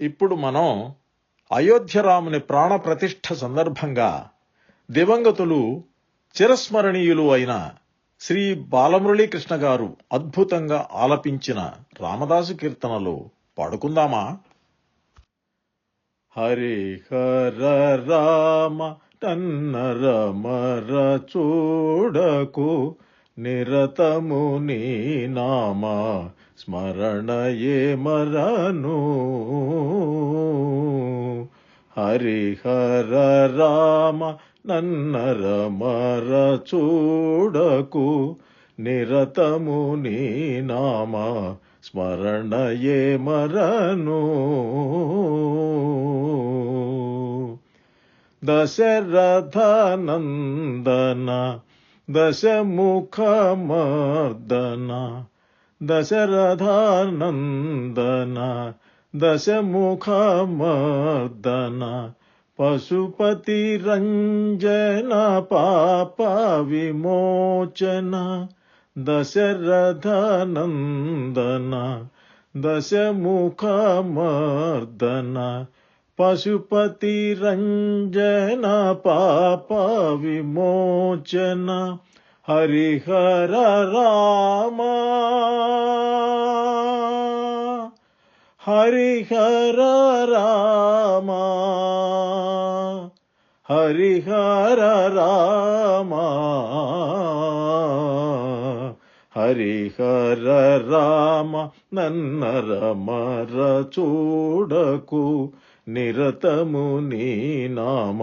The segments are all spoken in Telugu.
ఇప్పుడు మనం అయోధ్యరాముని ప్రాణప్రతిష్ఠ సందర్భంగా దివంగతులు చిరస్మరణీయులు అయిన శ్రీ బాలమురళీకృష్ణ గారు అద్భుతంగా ఆలపించిన రామదాసు కీర్తనలు పాడుకుందామా? హరిహర రామ తన్నరమర చూడకు, నిరతము నీ నామ స్మరణయే మరను. హరిహర రామ నన్నరమర చూడకు, నిరతము నీ నామ స్మరణయే మరను. దశరథనందన దశముఖమర్దన, దశరథనందన దశముఖమర్దన, పశుపతి రంజన పాప విమోచన. దశరథనందన దశముఖమర్దన, పశుపతి రంజన పాప విమోచన. హరిహర రామ హరిహర రామ హరిహర రామ హరిహర రామ నన్నరమర చూడకు, నిరతము నీ నామ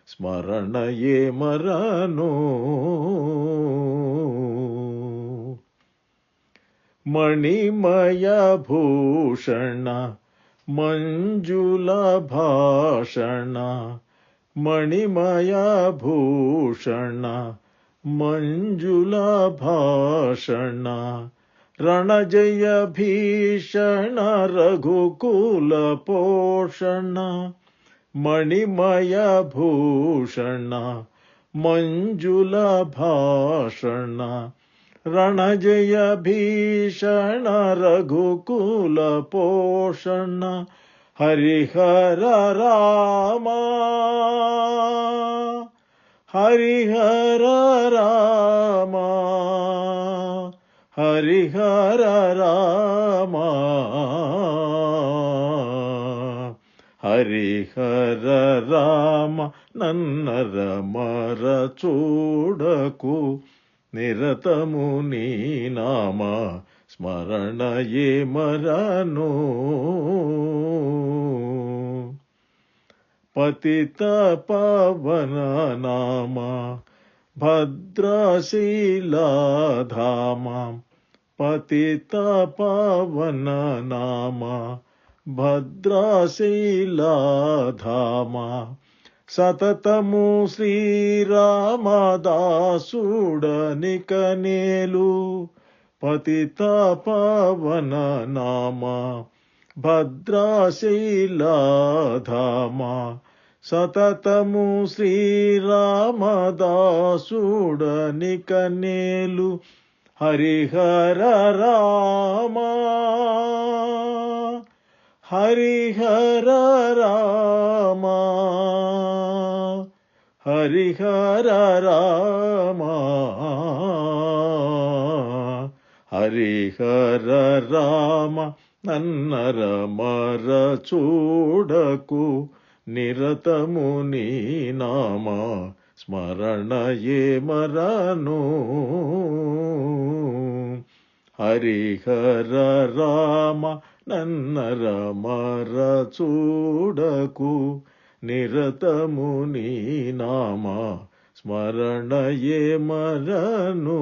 స్మరణయే మరను. మణిమయ భూషణ మంజుల భాషణ, మణిమయ భూషణ మంజుల భాషణ, రణజయ భీషణ రఘుకుల పోషణ. మణిమయ భూషణ మంజుల భాషణ, రణజయ భీషణ రఘుకుల పోషణ. హరిహర రామ హరిహర రామ హరిహర రామ హరిహర రామ నన్నరమర చూడకు, నిరతము నీ నామ స్మరణయే మరను. పతిత పవన నామ భద్రశీలధామ, పతిత పవన నామ భద్రశీలధామ. సతతము శ్రీరామదాసుడనికనేలు, పతిత పవన నామ భద్రశీలధామ. సతతము శ్రీరామదాసుడనికనేలు. హరిహర రామ హరిహర రామ హరిహర రామ హరిహర రామ నన్నరమర చూడకు, నిరతము నీ నామ స్మరణయే మరను. హరిహర రామ నన్నరమర చూడకు, నిరతము నీ నామ స్మరణయే మరను.